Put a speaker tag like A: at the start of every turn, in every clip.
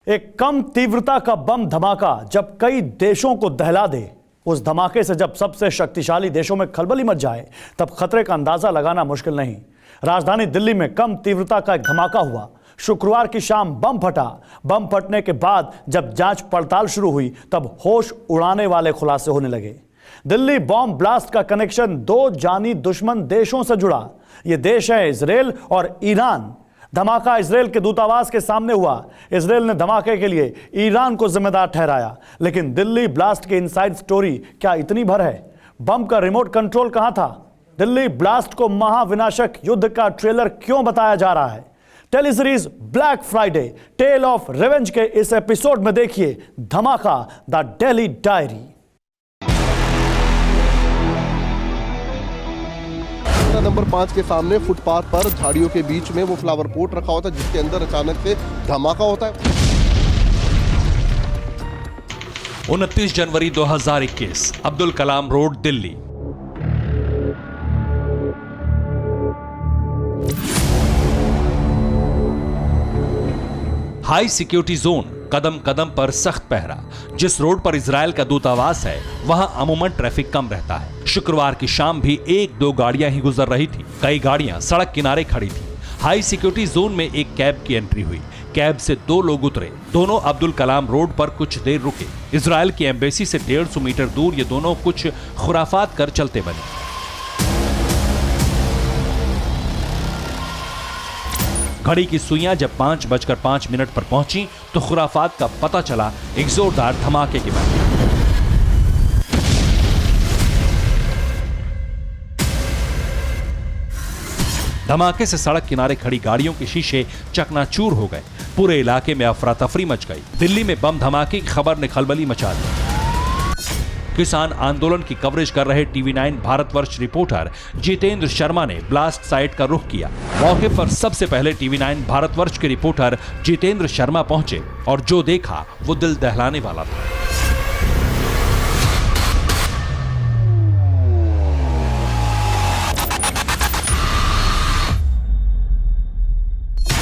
A: एक कम तीव्रता का बम धमाका जब कई देशों को दहला दे, उस धमाके से जब सबसे शक्तिशाली देशों में खलबली मच जाए, तब खतरे का अंदाजा लगाना मुश्किल नहीं। राजधानी दिल्ली में कम तीव्रता का एक धमाका हुआ। शुक्रवार की शाम बम फटा। बम फटने के बाद जब जांच पड़ताल शुरू हुई, तब होश उड़ाने वाले खुलासे होने लगे। दिल्ली बॉम्ब ब्लास्ट का कनेक्शन दो जानी दुश्मन देशों से जुड़ा। यह देश है इजराइल और ईरान। धमाका इजराइल के दूतावास के सामने हुआ। इजराइल ने धमाके के लिए ईरान को जिम्मेदार ठहराया। लेकिन दिल्ली ब्लास्ट की इनसाइड स्टोरी क्या इतनी भर है? बम का रिमोट कंट्रोल कहां था? दिल्ली ब्लास्ट को महाविनाशक युद्ध का ट्रेलर क्यों बताया जा रहा है? Teleseries black Friday tale of revenge के इस एपिसोड में देखिए धमाका द दिल्ली डायरी।
B: नंबर 5 के सामने फुटपाथ पर झाड़ियों के बीच में वो फ्लावर पोट रखा होता है, जिसके अंदर अचानक से धमाका होता है।
C: 29 जनवरी 2021 Abdul Kalam road, Delhi. High security zone, कदम कदम पर सख्त पहरा। जिस रोड पर इजराइल का दूतावास है, वहां अमूमन ट्रैफिक कम रहता है। शुक्रवार की शाम भी एक दो गाड़ियां ही गुजर रही थी। कई गाड़ियां सड़क किनारे खड़ी थी। हाई सिक्योरिटी जोन में एक कैब की एंट्री हुई। कैब से दो लोग उतरे। दोनों अब्दुल कलाम रोड पर कुछ देर रुके। इजराइल की एम्बेसी से 150 मीटर दूर ये दोनों कुछ खुराफात कर चलते बने। घड़ी की सुइयां जब 5:05 पर पहुंची तो खुराफात का पता चला एक जोरदार धमाके के बाद। धमाके से सड़क किनारे खड़ी गाड़ियों के शीशे चकनाचूर हो गए। पूरे इलाके में अफरा तफरी मच गई। दिल्ली में बम धमाके की खबर ने खलबली मचा दी। किसान आंदोलन की कवरेज कर रहे TV9 भारतवर्ष रिपोर्टर जितेंद्र शर्मा ने ब्लास्ट साइट का रुख किया। मौके पर सबसे पहले TV9 भारतवर्ष के रिपोर्टर जितेंद्र शर्मा पहुंचे और जो देखा वो दिल दहलाने वाला था।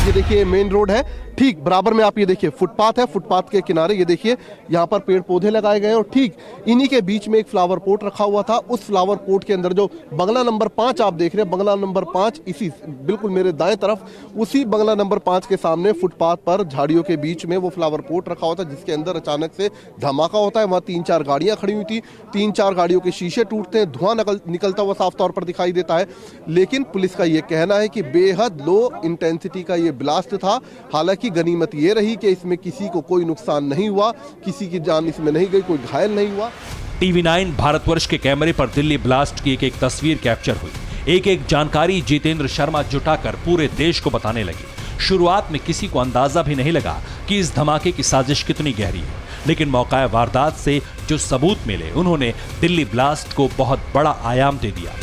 B: ये देखिए मेन रोड है, ठीक बराबर में आप ये देखिए फुटपाथ है। फुटपाथ के किनारे ये देखिए यहाँ पर पेड़ पौधे लगाए गए हैं और ठीक इन्हीं के बीच में एक फ्लावर पोट रखा हुआ था। उस फ्लावर पोट के अंदर जो बंगला नंबर 5 आप देख रहे हैं, बंगला नंबर 5 इसी बिल्कुल मेरे दाएं तरफ, उसी बंगला नंबर 5 के सामने फुटपाथ पर झाड़ियों के बीच में वो फ्लावर पोट रखा हुआ था, जिसके अंदर अचानक से धमाका होता है। वहाँ 3-4 गाड़ियां खड़ी हुई थी। 3-4 गाड़ियों के शीशे टूटते हैं, धुआं निकलता हुआ साफ तौर पर दिखाई देता है। लेकिन पुलिस का ये कहना है कि बेहद लो इंटेंसिटी का ये ब्लास्ट था। हालांकि गनीमत ये रही कि इसमें किसी को कोई नुकसान नहीं हुआ, किसी की जान इसमें नहीं गई, कोई घायल नहीं हुआ।
C: TV9 भारतवर्ष के कैमरे पर दिल्ली ब्लास्ट की एक तस्वीर कैप्चर हुई। एक जानकारी जितेंद्र शर्मा जुटाकर पूरे देश को बताने लगे। शुरुआत में किसी को अंदाजा भी नहीं लगा कि इस धमाके की साजिश कितनी गहरी है, लेकिन मौका वारदात से जो सबूत मिले, उन्होंने दिल्ली ब्लास्ट को बहुत बड़ा आयाम दे दिया।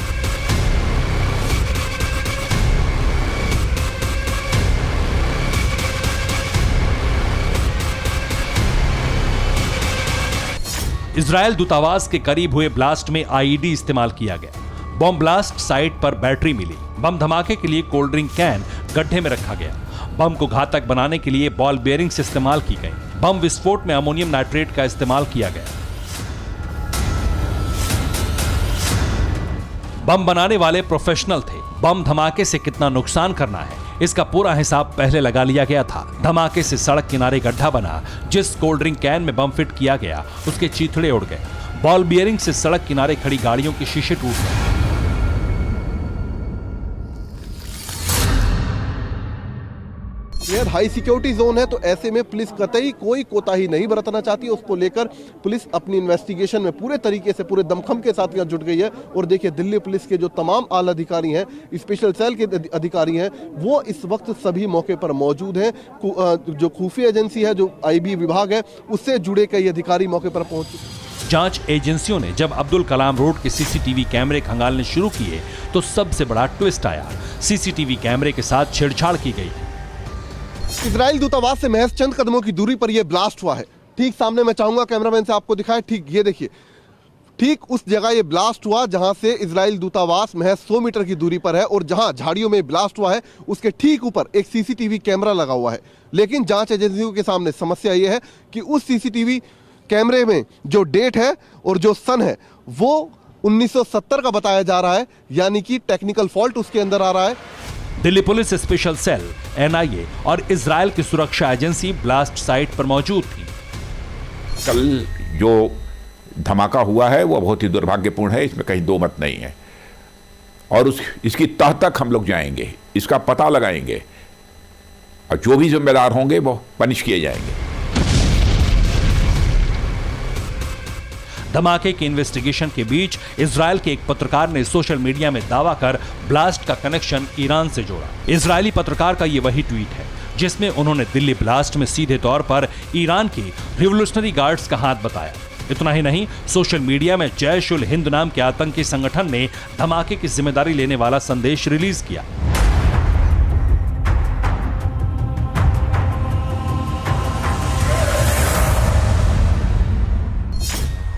C: इजराइल दूतावास के करीब हुए ब्लास्ट में IED इस्तेमाल किया गया। बम ब्लास्ट साइट पर बैटरी मिली। बम धमाके के लिए कोल्ड ड्रिंक कैन गड्ढे में रखा गया। बम को घातक बनाने के लिए बॉल बेयरिंग्स इस्तेमाल की गई। बम विस्फोट में अमोनियम नाइट्रेट का इस्तेमाल किया गया। बम बनाने वाले प्रोफेशनल थे। बम धमाके से कितना नुकसान करना है, इसका पूरा हिसाब पहले लगा लिया गया था। धमाके से सड़क किनारे गड्ढा बना। जिस कोल्ड ड्रिंक कैन में बम फिट किया गया, उसके चीथड़े उड़ गए। बॉल बियरिंग से सड़क किनारे खड़ी गाड़ियों के शीशे टूट गए।
B: यह हाई सिक्योरिटी जोन है, तो ऐसे में पुलिस कतई कोई कोताही नहीं बरतना चाहती। उसको लेकर पुलिस अपनी इन्वेस्टिगेशन में पूरे तरीके से, पूरे दमखम के साथ यहाँ जुट गई है। और देखिए दिल्ली पुलिस के जो तमाम आला अधिकारी हैं, स्पेशल सेल के अधिकारी हैं, वो इस वक्त सभी मौके पर मौजूद हैं। जो खुफिया एजेंसी है, जो IB विभाग है, उससे जुड़े कई अधिकारी मौके पर पहुंच चुके हैं।
C: जांच एजेंसियों ने जब अब्दुल कलाम रोड के CCTV कैमरे खंगालने शुरू किए तो सबसे बड़ा ट्विस्ट आया। CCTV कैमरे के साथ छेड़छाड़ की गई।
B: इजराइल दूतावास से महज चंद कदमों की दूरी पर यह ब्लास्ट हुआ है। ठीक सामने मैं चाहूंगा कैमरामैन से आपको दिखाएं, ठीक ये देखिए ठीक उस जगह ये ब्लास्ट हुआ जहां से इजराइल दूतावास महज 100 मीटर की दूरी पर है और जहां झाड़ियों में ब्लास्ट हुआ है उसके ठीक ऊपर एक सीसीटीवी कैमरा लगा हुआ है। लेकिन जांच एजेंसियों के सामने समस्या ये है कि उस सीसीटीवी कैमरे में जो डेट है और जो सन है वो 1970 का बताया जा रहा है, यानी कि टेक्निकल फॉल्ट उसके अंदर आ रहा है।
C: Delhi police special cell, NIA और इजराइल की सुरक्षा एजेंसी ब्लास्ट साइट पर मौजूद थी।
D: कल जो धमाका हुआ है वो बहुत ही दुर्भाग्यपूर्ण है, इसमें कहीं दो मत नहीं है। और इसकी तह तक हम लोग जाएंगे, इसका पता लगाएंगे और जो भी जिम्मेदार होंगे वो पनिश किए जाएंगे।
C: धमाके की इन्वेस्टिगेशन के बीच इजराइल के एक पत्रकार ने सोशल मीडिया में दावा कर ब्लास्ट का कनेक्शन ईरान से जोड़ा। इजरायली पत्रकार का ये वही ट्वीट है जिसमें उन्होंने दिल्ली ब्लास्ट में सीधे तौर पर ईरान की रिवोल्यूशनरी गार्ड्स का हाथ बताया। इतना ही नहीं, सोशल मीडिया में जैश उल हिंद नाम के आतंकी संगठन ने धमाके की जिम्मेदारी लेने वाला संदेश रिलीज किया।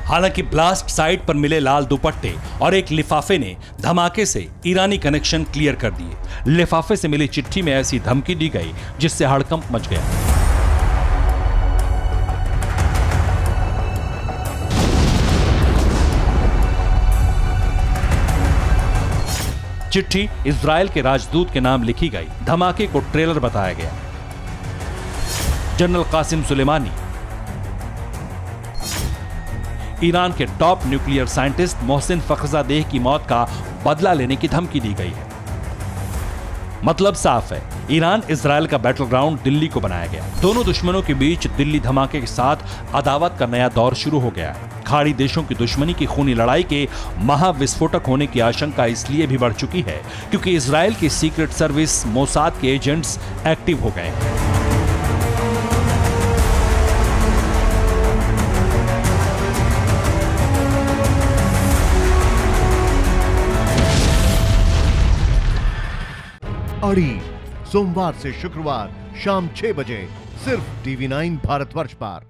C: हालांकि ब्लास्ट साइट पर मिले लाल दुपट्टे और एक लिफाफे ने धमाके से ईरानी कनेक्शन क्लियर कर दिए। लिफाफे से मिली चिट्ठी में ऐसी धमकी दी गई जिससे हड़कंप मच गया। चिट्ठी इजराइल के राजदूत के नाम लिखी गई। धमाके को ट्रेलर बताया गया। जनरल कासिम सुलेमानी, ईरान के टॉप न्यूक्लियर साइंटिस्ट मोहसिन फखरजादेह की मौत का बदला लेने की धमकी दी गई है। मतलब साफ है, ईरान इजराइल का बैटल ग्राउंड दिल्ली को बनाया गया। दोनों दुश्मनों के बीच दिल्ली धमाके के साथ अदावत का नया दौर शुरू हो गया है। खाड़ी देशों की दुश्मनी की खूनी लड़ाई के महाविस्फोटक होने की आशंका इसलिए भी बढ़ चुकी है क्योंकि इजराइल की सीक्रेट सर्विस मोसाद के एजेंट्स एक्टिव हो गए हैं।
E: अड़ी सोमवार से शुक्रवार शाम 6 बजे सिर्फ TV9 भारतवर्ष पर।